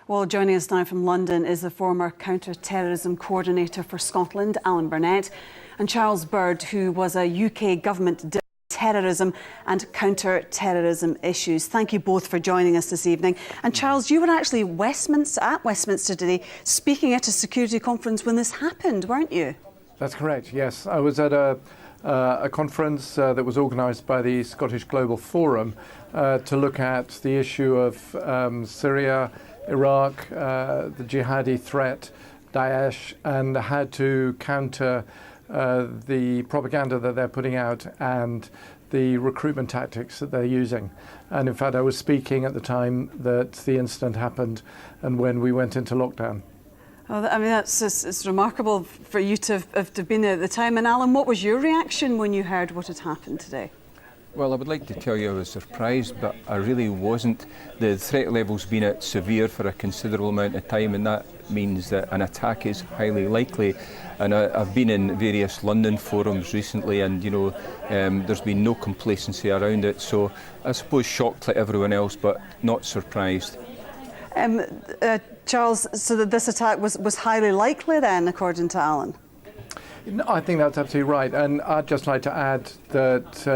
Well, joining us now from London is the former Counter Terrorism Coordinator for Scotland, Allan Burnett, and Charles Bird, who was a UK government terrorism and counter-terrorism issues. Thank you both for joining us this evening. And Charles, you were actually at Westminster today, speaking at a security conference when this happened, weren't you? That's correct, yes. I was at a conference that was organised by the Scottish Global Forum to look at the issue of Syria, Iraq, the jihadi threat, Daesh, and how to counter the propaganda that they're putting out and the recruitment tactics that they're using. And in fact, I was speaking at the time that the incident happened and when we went into lockdown. Oh, I mean, it's remarkable for you to have been there at the time. And Allan, what was your reaction when you heard what had happened today? Well, I would like to tell you I was surprised, but I really wasn't. The threat level's been at severe for a considerable amount of time, and that means that an attack is highly likely. And I've been in various London forums recently, and there's been no complacency around it. So I suppose shocked like everyone else, but not surprised. Charles, so that this attack was highly likely then, according to Allan? No, I think that's absolutely right, and I'd just like to add that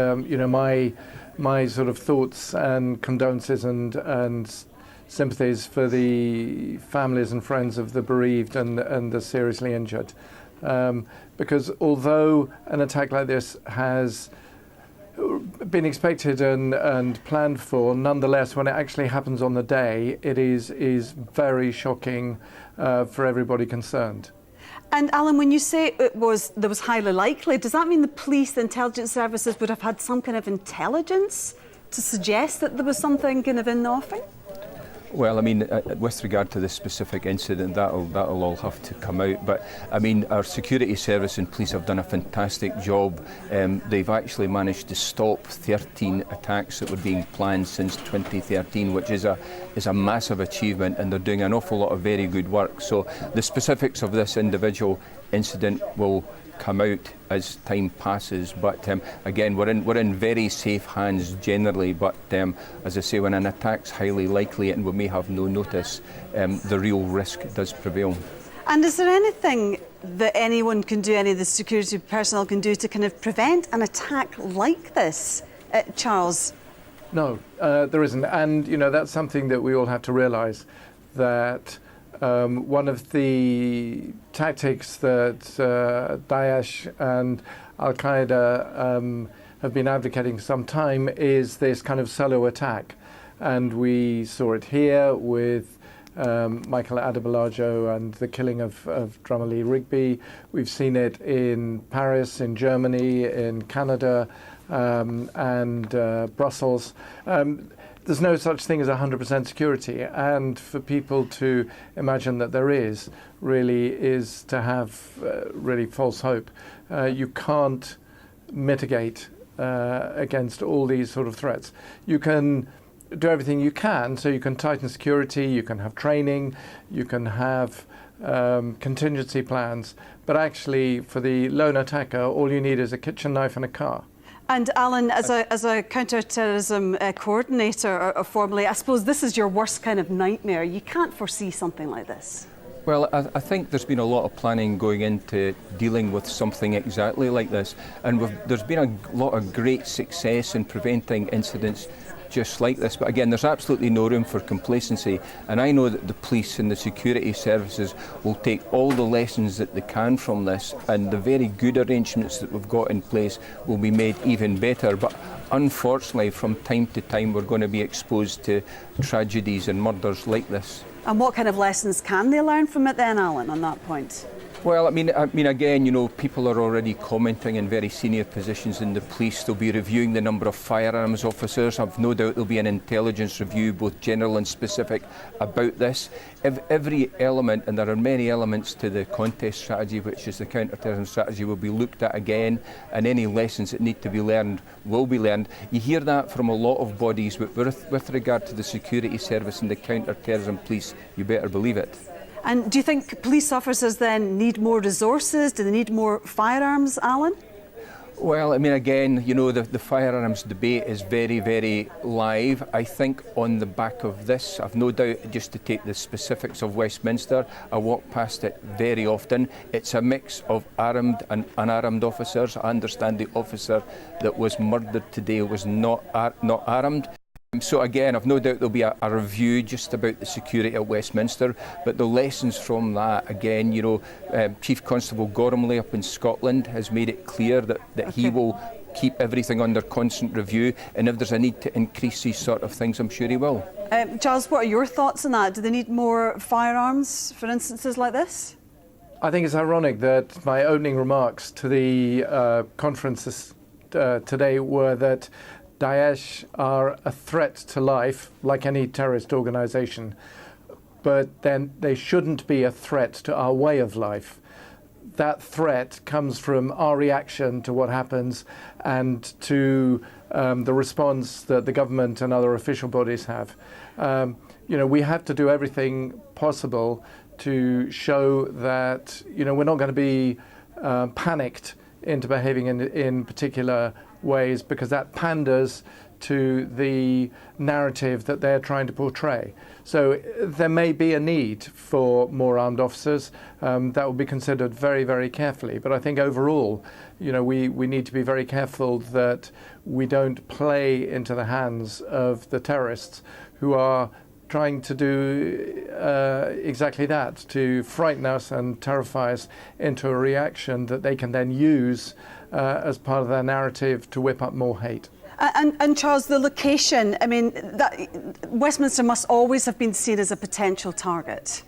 my sort of thoughts and condolences and sympathies for the families and friends of the bereaved and the seriously injured, because although an attack like this has been expected and planned for, nonetheless, when it actually happens on the day, it is very shocking for everybody concerned. And Allan, when you say there was highly likely, does that mean the police, the intelligence services would have had some kind of intelligence to suggest that there was something kind of in the offing? Well, I mean, with regard to this specific incident, that'll all have to come out. But I mean, our security service and police have done a fantastic job. They've actually managed to stop 13 attacks that were being planned since 2013, which is a massive achievement, and they're doing an awful lot of very good work. So the specifics of this individual incident will come out as time passes, but again, we're in very safe hands generally. But as I say, when an attack's highly likely and we may have no notice, the real risk does prevail. And is there anything that anyone can do, any of the security personnel can do to kind of prevent an attack like this, Charles? No, there isn't, and that's something that we all have to realise, that one of the tactics that Daesh and Al-Qaeda have been advocating for some time is this kind of solo attack. And we saw it here with Michael Adebolajo and the killing of drummer Lee Rigby. We've seen it in Paris, in Germany, in Canada, and Brussels. There's no such thing as 100% security, and for people to imagine that there is really is to have really false hope. You can't mitigate against all these sort of threats. You can do everything you can, so you can tighten security, you can have training, you can have contingency plans, but actually for the lone attacker, all you need is a kitchen knife and a car. And Allan, as a counter-terrorism coordinator formally, I suppose this is your worst kind of nightmare. You can't foresee something like this. Well, I think there's been a lot of planning going into dealing with something exactly like this, and there's been a lot of great success in preventing incidents just like this. But again, there's absolutely no room for complacency, and I know that the police and the security services will take all the lessons that they can from this, and the very good arrangements that we've got in place will be made even better. But unfortunately, from time to time, we're going to be exposed to tragedies and murders like this. And what kind of lessons can they learn from it then, Allan, on that point? Well, I mean, again, people are already commenting in very senior positions in the police. They'll be reviewing the number of firearms officers. I've no doubt there'll be an intelligence review, both general and specific, about this. Every element, and there are many elements to the contest strategy, which is the counter-terrorism strategy, will be looked at again, and any lessons that need to be learned will be learned. You hear that from a lot of bodies, but with regard to the security service and the counter-terrorism police, you better believe it. And do you think police officers then need more resources? Do they need more firearms, Allan? Well, I mean, again, you know, the firearms debate is very, very live. I think on the back of this, I've no doubt, just to take the specifics of Westminster, I walk past it very often. It's a mix of armed and unarmed officers. I understand the officer that was murdered today was not armed. So again, I've no doubt there'll be a review just about the security at Westminster, but the lessons from that, again, you know, Chief Constable Gormley up in Scotland has made it clear that he will keep everything under constant review, and if there's a need to increase these sort of things, I'm sure he will. Giles, what are your thoughts on that? Do they need more firearms for instances like this? I think it's ironic that my opening remarks to the conference today were that Daesh are a threat to life, like any terrorist organisation, but then they shouldn't be a threat to our way of life. That threat comes from our reaction to what happens and to the response that the government and other official bodies have. You know, we have to do everything possible to show that, you know, we're not going to be panicked into behaving in particular ways, because that panders to the narrative that they're trying to portray. So there may be a need for more armed officers. That will be considered very, very carefully. But I think overall, you know, we need to be very careful that we don't play into the hands of the terrorists who are trying to do exactly that, to frighten us and terrify us into a reaction that they can then use as part of their narrative to whip up more hate. And Charles, the location, I mean, Westminster must always have been seen as a potential target.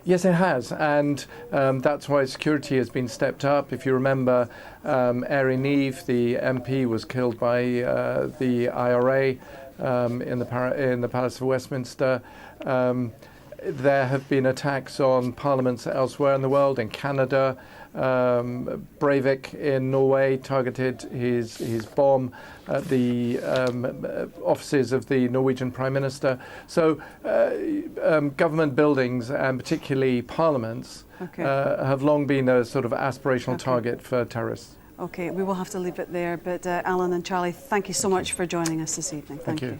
Yes, it has, and that's why security has been stepped up. If you remember, Erin Neve, the MP, was killed by the IRA in the Palace of Westminster. There have been attacks on parliaments elsewhere in the world, in Canada. Breivik in Norway targeted his bomb at the offices of the Norwegian Prime Minister. So government buildings, and particularly parliaments, have long been a sort of aspirational target for terrorists. Okay, we will have to leave it there. But Allan and Charlie, thank you so much for joining us this evening. Thank you.